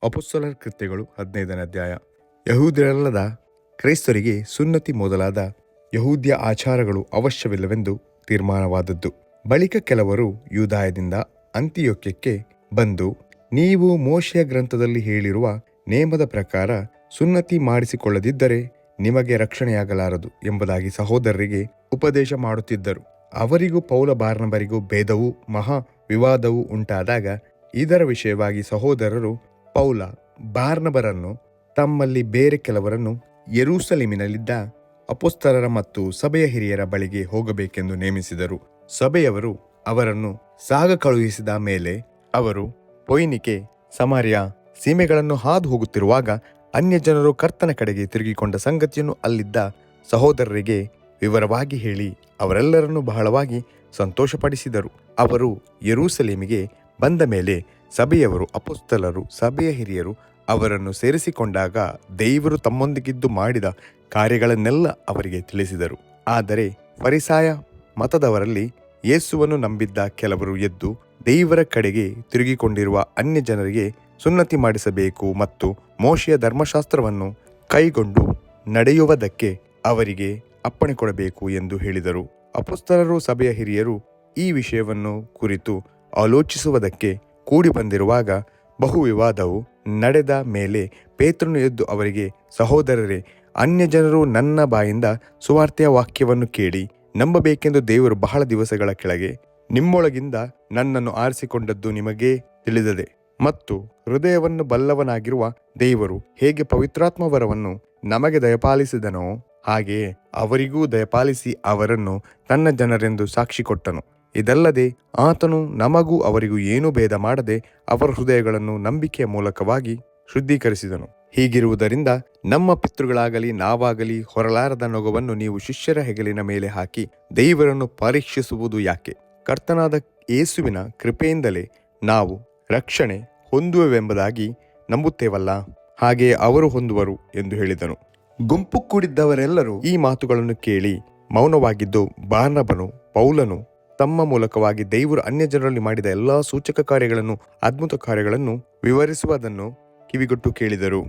ಅಪೊಸ್ತಲರ ಕೃತ್ಯಗಳು 15ನೇ ಅಧ್ಯಾಯ. ಯಹೂದ್ಯರಲ್ಲದ ಕ್ರೈಸ್ತರಿಗೆ ಸುನ್ನತಿ ಮೊದಲಾದ ಯಹೂದ್ಯ ಆಚಾರಗಳು ಅವಶ್ಯವಿಲ್ಲವೆಂದು ತೀರ್ಮಾನವಾದದ್ದು. ಬಳಿಕ ಕೆಲವರು ಯೂದಾಯದಿಂದ ಅಂತಿಯೋಕ್ಯಕ್ಕೆ ಬಂದು, ನೀವು ಮೋಶೆಯ ಗ್ರಂಥದಲ್ಲಿ ಹೇಳಿರುವ ನೇಮದ ಪ್ರಕಾರ ಸುನ್ನತಿ ಮಾಡಿಸಿಕೊಳ್ಳದಿದ್ದರೆ ನಿಮಗೆ ರಕ್ಷಣೆಯಾಗಲಾರದು ಎಂಬುದಾಗಿ ಸಹೋದರರಿಗೆ ಉಪದೇಶ ಮಾಡುತ್ತಿದ್ದರು. ಅವರಿಗೂ ಪೌಲ ಬಾರ್ನಬರಿಗೂ ಭೇದವೂ ಮಹಾ ವಿವಾದವೂ ಉಂಟಾದಾಗ ಇದರ ವಿಷಯವಾಗಿ ಸಹೋದರರು ಪೌಲ ಬಾರ್ನಬರನ್ನು ತಮ್ಮಲ್ಲಿ ಬೇರೆ ಕೆಲವರನ್ನು ಯೆರೂಸಲೇಮಿನಲ್ಲಿದ್ದ ಅಪೊಸ್ತಲರ ಮತ್ತು ಸಭೆಯ ಹಿರಿಯರ ಬಳಿಗೆ ಹೋಗಬೇಕೆಂದು ನೇಮಿಸಿದರು. ಸಭೆಯವರು ಅವರನ್ನು ಸಾಗ ಕಳುಹಿಸಿದ ಮೇಲೆ ಅವರು ಫೊಯಿನಿಕೆ, ಸಮಾರ್ಯ ಸೀಮೆಗಳನ್ನು ಹಾದು ಹೋಗುತ್ತಿರುವಾಗ ಅನ್ಯಜನರು ಕರ್ತನ ಕಡೆಗೆ ತಿರುಗಿಕೊಂಡ ಸಂಗತಿಯನ್ನು ಅಲ್ಲಿದ್ದ ಸಹೋದರರಿಗೆ ವಿವರವಾಗಿ ಹೇಳಿ ಅವರೆಲ್ಲರನ್ನು ಬಹಳವಾಗಿ ಸಂತೋಷಪಡಿಸಿದರು. ಅವರು ಯೆರೂಸಲೇಮಿಗೆ ಬಂದ ಮೇಲೆ ಸಭೆಯವರು, ಅಪೊಸ್ತಲರು, ಸಭೆಯ ಹಿರಿಯರು ಅವರನ್ನು ಸೇರಿಸಿಕೊಂಡಾಗ ದೇವರು ತಮ್ಮೊಂದಿಗಿದ್ದು ಮಾಡಿದ ಕಾರ್ಯಗಳನ್ನೆಲ್ಲ ಅವರಿಗೆ ತಿಳಿಸಿದರು. ಆದರೆ ಫರಿಸಾಯ ಮತದವರಲ್ಲಿ ಯೇಸುವನ್ನು ನಂಬಿದ್ದ ಕೆಲವರು ಎದ್ದು ದೇವರ ಕಡೆಗೆ ತಿರುಗಿಕೊಂಡಿರುವ ಅನ್ಯ ಜನರಿಗೆ ಸುನ್ನತಿ ಮಾಡಿಸಬೇಕು ಮತ್ತು ಮೋಶೆಯ ಧರ್ಮಶಾಸ್ತ್ರವನ್ನು ಕೈಗೊಂಡು ನಡೆಯುವುದಕ್ಕೆ ಅವರಿಗೆ ಅಪ್ಪಣೆ ಕೊಡಬೇಕು ಎಂದು ಹೇಳಿದರು. ಅಪೊಸ್ತಲರು, ಸಭೆಯ ಹಿರಿಯರು ಈ ವಿಷಯವನ್ನು ಕುರಿತು ಆಲೋಚಿಸುವುದಕ್ಕೆ ಕೂಡಿ ಬಂದಿರುವಾಗ ಬಹು ವಿವಾದವು ನಡೆದ ಮೇಲೆ ಪೇತ್ರನು ಎದ್ದು ಅವರಿಗೆ, ಸಹೋದರರೇ, ಅನ್ಯಜನರು ನನ್ನ ಬಾಯಿಂದ ಸುವಾರ್ತೆಯ ವಾಕ್ಯವನ್ನು ಕೇಳಿ ನಂಬಬೇಕೆಂದು ದೇವರು ಬಹಳ ದಿವಸಗಳ ಕೆಳಗೆ ನಿಮ್ಮೊಳಗಿಂದ ನನ್ನನ್ನು ಆರಿಸಿಕೊಂಡದ್ದು ನಿಮಗೇ ತಿಳಿದದೆ. ಮತ್ತು ಹೃದಯವನ್ನು ಬಲ್ಲವನಾಗಿರುವ ದೇವರು ಹೇಗೆ ಪವಿತ್ರಾತ್ಮವರವನ್ನು ನಮಗೆ ದಯಪಾಲಿಸಿದನೋ ಹಾಗೆಯೇ ಅವರಿಗೂ ದಯಪಾಲಿಸಿ ಅವರನ್ನು ತನ್ನ ಜನರೆಂದು ಸಾಕ್ಷಿ ಕೊಟ್ಟನು. ಇದಲ್ಲದೆ ಆತನು ನಮಗೂ ಅವರಿಗೂ ಏನೂ ಭೇದ ಮಾಡದೆ ಅವರ ಹೃದಯಗಳನ್ನು ನಂಬಿಕೆಯ ಮೂಲಕವಾಗಿ ಶುದ್ಧೀಕರಿಸಿದನು. ಹೀಗಿರುವುದರಿಂದ ನಮ್ಮ ಪಿತೃಗಳಾಗಲಿ ನಾವಾಗಲಿ ಹೊರಲಾರದ ನೊಗವನ್ನು ನೀವು ಶಿಷ್ಯರ ಹೆಗಲಿನ ಮೇಲೆ ಹಾಕಿ ದೇವರನ್ನು ಪರೀಕ್ಷಿಸುವುದು ಯಾಕೆ? ಕರ್ತನಾದ ಯೇಸುವಿನ ಕೃಪೆಯಿಂದಲೇ ನಾವು ರಕ್ಷಣೆ ಹೊಂದುವೆಂಬುದಾಗಿ ನಂಬುತ್ತೇವಲ್ಲ, ಹಾಗೆಯೇ ಅವರು ಹೊಂದುವರು ಎಂದು ಹೇಳಿದನು. ಗುಂಪು ಕೂಡಿದ್ದವರೆಲ್ಲರೂ ಈ ಮಾತುಗಳನ್ನು ಕೇಳಿ ಮೌನವಾಗಿದ್ದು, ಬಾರ್ನಬನು ಪೌಲನು ತಮ್ಮ ಮೂಲಕವಾಗಿ ದೇವರು ಅನ್ಯಜನರಲ್ಲಿ ಮಾಡಿದ ಎಲ್ಲಾ ಸೂಚಕ ಕಾರ್ಯಗಳನ್ನು, ಅದ್ಭುತ ಕಾರ್ಯಗಳನ್ನು ವಿವರಿಸುವುದನ್ನು ಕಿವಿಗೊಟ್ಟು ಕೇಳಿದರು.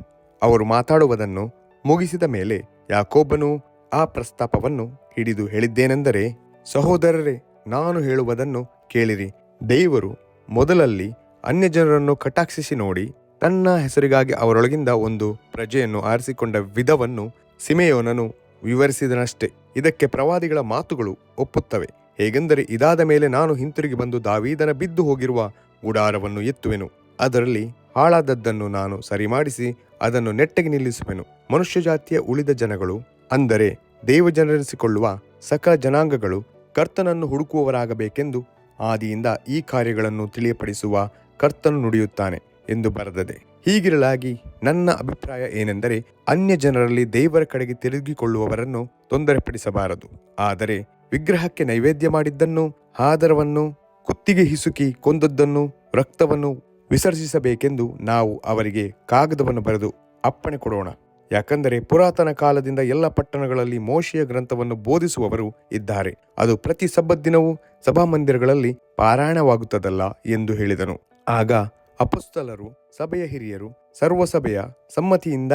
ಅವರು ಮಾತಾಡುವುದನ್ನು ಮುಗಿಸಿದ ಮೇಲೆ ಯಾಕೋಬನು ಆ ಪ್ರಸ್ತಾಪವನ್ನು ಹಿಡಿದು ಹೇಳಿದ್ದೇನೆಂದರೆ, ಸಹೋದರರೇ, ನಾನು ಹೇಳುವುದನ್ನು ಕೇಳಿರಿ. ದೇವರು ಮೊದಲಲ್ಲಿ ಅನ್ಯಜನರನ್ನು ಕಟಾಕ್ಷಿಸಿ ನೋಡಿ ತನ್ನ ಹೆಸರಿಗಾಗಿ ಅವರೊಳಗಿಂದ ಒಂದು ಪ್ರಜೆಯನ್ನು ಆರಿಸಿಕೊಂಡ ವಿಧವನ್ನು ಸಿಮೆಯೋನನು ವಿವರಿಸಿದನಷ್ಟೇ. ಇದಕ್ಕೆ ಪ್ರವಾದಿಗಳ ಮಾತುಗಳು ಒಪ್ಪುತ್ತವೆ. ಹೇಗೆಂದರೆ, ಇದಾದ ಮೇಲೆ ನಾನು ಹಿಂತಿರುಗಿ ಬಂದು ದಾವೀದನ ಬಿದ್ದು ಹೋಗಿರುವ ಗುಡಾರವನ್ನು ಎತ್ತುವೆನು, ಅದರಲ್ಲಿ ಹಾಳಾದದ್ದನ್ನು ನಾನು ಸರಿಮಾಡಿಸಿ ಅದನ್ನು ನೆಟ್ಟಗೆ ನಿಲ್ಲಿಸುವೆನು. ಮನುಷ್ಯ ಜಾತಿಯ ಉಳಿದ ಜನಗಳು, ಅಂದರೆ ದೇವಜನರೆನಿಸಿಕೊಳ್ಳುವ ಸಕಲ ಜನಾಂಗಗಳು ಕರ್ತನನ್ನು ಹುಡುಕುವವರಾಗಬೇಕೆಂದು ಆದಿಯಿಂದ ಈ ಕಾರ್ಯಗಳನ್ನು ತಿಳಿಯಪಡಿಸುವ ಕರ್ತನು ನುಡಿಯುತ್ತಾನೆ ಎಂದು ಬರೆದದೆ. ಹೀಗಿರಲಾಗಿ ನನ್ನ ಅಭಿಪ್ರಾಯ ಏನೆಂದರೆ, ಅನ್ಯ ಜನರಲ್ಲಿ ದೇವರ ಕಡೆಗೆ ತಿರುಗಿಕೊಳ್ಳುವವರನ್ನು ತೊಂದರೆಪಡಿಸಬಾರದು. ಆದರೆ ವಿಗ್ರಹಕ್ಕೆ ನೈವೇದ್ಯ ಮಾಡಿದ್ದನ್ನು, ಹಾದರವನ್ನು, ಕುತ್ತಿಗೆ ಹಿಸುಕಿ ಕೊಂದದ್ದನ್ನು, ರಕ್ತವನ್ನು ವಿಸರ್ಜಿಸಬೇಕೆಂದು ನಾವು ಅವರಿಗೆ ಕಾಗದವನ್ನು ಬರೆದು ಅಪ್ಪಣೆ ಕೊಡೋಣ. ಯಾಕಂದರೆ ಪುರಾತನ ಕಾಲದಿಂದ ಎಲ್ಲ ಪಟ್ಟಣಗಳಲ್ಲಿ ಮೋಶೆಯ ಗ್ರಂಥವನ್ನು ಬೋಧಿಸುವವರು ಇದ್ದಾರೆ. ಅದು ಪ್ರತಿ ಸಬ್ಬತ್ ದಿನವೂ ಸಭಾಮಂದಿರಗಳಲ್ಲಿ ಪಾರಾಯಣವಾಗುತ್ತದಲ್ಲ ಎಂದು ಹೇಳಿದನು. ಆಗ ಅಪೊಸ್ತಲರು, ಸಭೆಯ ಹಿರಿಯರು ಸರ್ವಸಭೆಯ ಸಮ್ಮತಿಯಿಂದ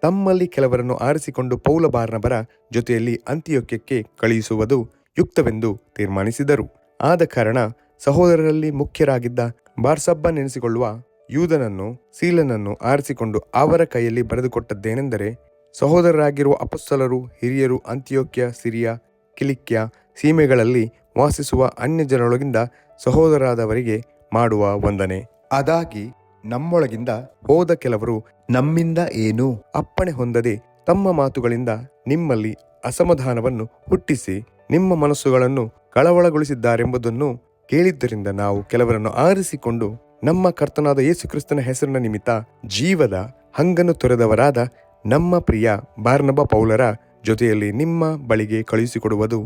ತಮ್ಮಲ್ಲಿ ಕೆಲವರನ್ನು ಆರಿಸಿಕೊಂಡು ಪೌಲ ಬಾರ್ನಬರ ಜೊತೆಯಲ್ಲಿ ಅಂತಿಯೋಕ್ಯಕ್ಕೆ ಕಳುಹಿಸುವುದು ಯುಕ್ತವೆಂದು ತೀರ್ಮಾನಿಸಿದರು. ಆದ ಕಾರಣ ಸಹೋದರರಲ್ಲಿ ಮುಖ್ಯರಾಗಿದ್ದ ಬಾರ್ಸಬ್ಬನೆನಿಸಿಕೊಳ್ಳುವ ಯೂದನನ್ನು, ಸೀಲನನ್ನು ಆರಿಸಿಕೊಂಡು ಅವರ ಕೈಯಲ್ಲಿ ಬರೆದುಕೊಟ್ಟದ್ದೇನೆಂದರೆ, ಸಹೋದರರಾಗಿರುವ ಅಪೊಸ್ತಲರು, ಹಿರಿಯರು ಅಂತಿಯೋಕ್ಯ, ಸಿರಿಯ, ಕಿಲಿಕ್ಯ ಸೀಮೆಗಳಲ್ಲಿ ವಾಸಿಸುವ ಅನ್ಯಜನರೊಳಗಿಂದ ಸಹೋದರರಾದವರಿಗೆ ಮಾಡುವ ವಂದನೆ. ಅದಾಗಿ ನಮ್ಮೊಳಗಿಂದ ಹೋದ ಕೆಲವರು ನಮ್ಮಿಂದ ಏನೂ ಅಪ್ಪಣೆ ಹೊಂದದೆ ತಮ್ಮ ಮಾತುಗಳಿಂದ ನಿಮ್ಮಲ್ಲಿ ಅಸಮಾಧಾನವನ್ನು ಹುಟ್ಟಿಸಿ ನಿಮ್ಮ ಮನಸ್ಸುಗಳನ್ನು ಕಳವಳಗೊಳಿಸಿದ್ದಾರೆಂಬುದನ್ನು ಕೇಳಿದ್ದರಿಂದ ನಾವು ಕೆಲವರನ್ನು ಆರಿಸಿಕೊಂಡು ನಮ್ಮ ಕರ್ತನಾದ ಯೇಸುಕ್ರಿಸ್ತನ ಹೆಸರಿನ ನಿಮಿತ್ತ ಜೀವದ ಹಂಗನ್ನು ತೊರೆದವರಾದ ನಮ್ಮ ಪ್ರಿಯ ಬಾರ್ನಬ ಪೌಲರ ಜೊತೆಯಲ್ಲಿ ನಿಮ್ಮ ಬಳಿಗೆ ಕಳುಹಿಸಿಕೊಡುವುದು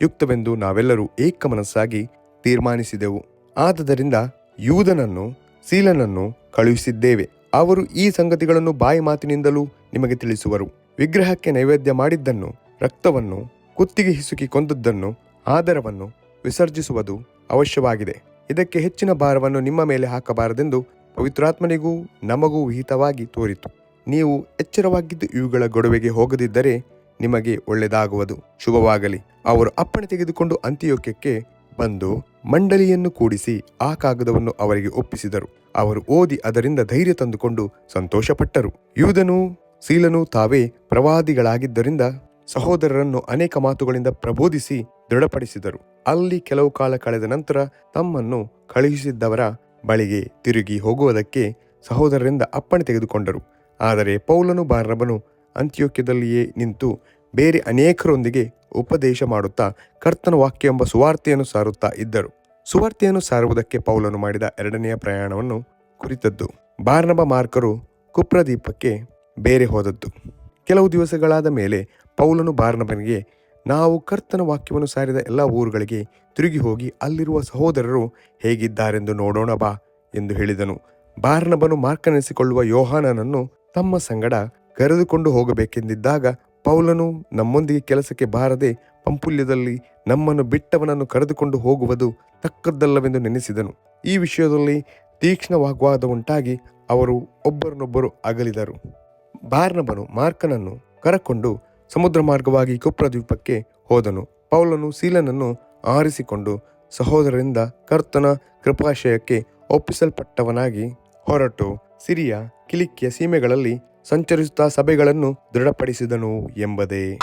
ಯುಕ್ತವೆಂದು ನಾವೆಲ್ಲರೂ ಏಕಮನಸ್ಸಾಗಿ ತೀರ್ಮಾನಿಸಿದೆವು. ಆದುದರಿಂದ ಯೂದನನ್ನು, ಸೀಲನನ್ನು ಕಳುಹಿಸಿದ್ದೇವೆ. ಅವರು ಈ ಸಂಗತಿಗಳನ್ನು ಬಾಯಿ ಮಾತಿನಿಂದಲೂ ನಿಮಗೆ ತಿಳಿಸುವರು. ವಿಗ್ರಹಕ್ಕೆ ನೈವೇದ್ಯ ಮಾಡಿದ್ದನ್ನು, ರಕ್ತವನ್ನು, ಕುತ್ತಿಗೆ ಹಿಸುಕಿ ಕೊಂದದ್ದನ್ನು, ಆದರವನ್ನು ವಿಸರ್ಜಿಸುವುದು ಅವಶ್ಯವಾಗಿದೆ. ಇದಕ್ಕೆ ಹೆಚ್ಚಿನ ಭಾರವನ್ನು ನಿಮ್ಮ ಮೇಲೆ ಹಾಕಬಾರದೆಂದು ಪವಿತ್ರಾತ್ಮನಿಗೂ ನಮಗೂ ವಿಹಿತವಾಗಿ ತೋರಿತು. ನೀವು ಎಚ್ಚರವಾಗಿದ್ದು ಇವುಗಳ ಗೊಡವೆಗೆ ಹೋಗದಿದ್ದರೆ ನಿಮಗೆ ಒಳ್ಳೆಯದಾಗುವುದು. ಶುಭವಾಗಲಿ. ಅವರು ಅಪ್ಪಣೆ ತೆಗೆದುಕೊಂಡು ಅಂತಿಯೋಕ್ಯಕ್ಕೆ ಬಂದು ಮಂಡಳಿಯನ್ನು ಕೂಡಿಸಿ ಆ ಕಾಗದವನ್ನು ಅವರಿಗೆ ಒಪ್ಪಿಸಿದರು. ಅವರು ಓದಿ ಅದರಿಂದ ಧೈರ್ಯ ತಂದುಕೊಂಡು ಸಂತೋಷಪಟ್ಟರು. ಯೂದನೂ ಸೀಲನೂ ತಾವೇ ಪ್ರವಾದಿಗಳಾಗಿದ್ದರಿಂದ ಸಹೋದರರನ್ನು ಅನೇಕ ಮಾತುಗಳಿಂದ ಪ್ರಬೋಧಿಸಿ ದೃಢಪಡಿಸಿದರು. ಅಲ್ಲಿ ಕೆಲವು ಕಾಲ ಕಳೆದ ನಂತರ ತಮ್ಮನ್ನು ಕಳುಹಿಸಿದ್ದವರ ಬಳಿಗೆ ತಿರುಗಿ ಹೋಗುವುದಕ್ಕೆ ಸಹೋದರರಿಂದ ಅಪ್ಪಣೆ ತೆಗೆದುಕೊಂಡರು. ಆದರೆ ಪೌಲನು ಬಾರ್ನಬನು ಅಂತ್ಯೋಕ್ಯದಲ್ಲಿಯೇ ನಿಂತು ಬೇರೆ ಅನೇಕರೊಂದಿಗೆ ಉಪದೇಶ ಮಾಡುತ್ತಾ ಕರ್ತನ ವಾಕ್ಯ ಎಂಬ ಸುವಾರ್ತೆಯನ್ನು ಸಾರುತ್ತಾ ಇದ್ದರು. ಸುವಾರ್ತೆಯನ್ನು ಸಾರುವುದಕ್ಕೆ ಪೌಲನು ಮಾಡಿದ ಎರಡನೆಯ ಪ್ರಯಾಣವನ್ನು ಕುರಿತದ್ದು. ಬಾರ್ನಬ ಮಾರ್ಕರು ಕುಪ್ರದೀಪಕ್ಕೆ ಬೇರೆ ಹೋದದ್ದು. ಕೆಲವು ದಿವಸಗಳಾದ ಮೇಲೆ ಪೌಲನು ಬಾರ್ನಬನಿಗೆ, ನಾವು ಕರ್ತನ ವಾಕ್ಯವನ್ನು ಸಾರಿದ ಎಲ್ಲ ಊರುಗಳಿಗೆ ತಿರುಗಿ ಹೋಗಿ ಅಲ್ಲಿರುವ ಸಹೋದರರು ಹೇಗಿದ್ದಾರೆಂದು ನೋಡೋಣ ಬಾ ಎಂದು ಹೇಳಿದನು. ಬಾರ್ನಬನು ಮಾರ್ಕನೆನಿಸಿಕೊಳ್ಳುವ ಯೋಹಾನನನ್ನು ತಮ್ಮ ಸಂಗಡ ಕರೆದುಕೊಂಡು ಹೋಗಬೇಕೆಂದಿದ್ದಾಗ ಪೌಲನು ನಮ್ಮೊಂದಿಗೆ ಕೆಲಸಕ್ಕೆ ಬಾರದೆ ಪಂಪುಲ್ಯದಲ್ಲಿ ನಮ್ಮನ್ನು ಬಿಟ್ಟವನನ್ನು ಕರೆದುಕೊಂಡು ಹೋಗುವುದು ತಕ್ಕದ್ದಲ್ಲವೆಂದು ನೆನೆಸಿದನು. ಈ ವಿಷಯದಲ್ಲಿ ತೀಕ್ಷ್ಣ ವಾಗ್ವಾದ ಉಂಟಾಗಿ ಅವರು ಒಬ್ಬರನ್ನೊಬ್ಬರು ಅಗಲಿದರು. ಬಾರ್ನಬನು ಮಾರ್ಕನನ್ನು ಕರಕೊಂಡು ಸಮುದ್ರ ಮಾರ್ಗವಾಗಿ ಕುಪ್ರದ್ವೀಪಕ್ಕೆ ಹೋದನು. ಪೌಲನು ಸೀಲನನ್ನು ಆರಿಸಿಕೊಂಡು ಸಹೋದರರಿಂದ ಕರ್ತನ ಕೃಪಾಶಯಕ್ಕೆ ಒಪ್ಪಿಸಲ್ಪಟ್ಟವನಾಗಿ ಹೊರಟು ಸಿರಿಯ ಕಿಲಿಕ್ಯ ಸೀಮೆಗಳಲ್ಲಿ ಸಂಚರಿಸುತ್ತಾ ಸಭೆಗಳನ್ನು ದೃಢಪಡಿಸಿದನು ಎಂಬುದೇ.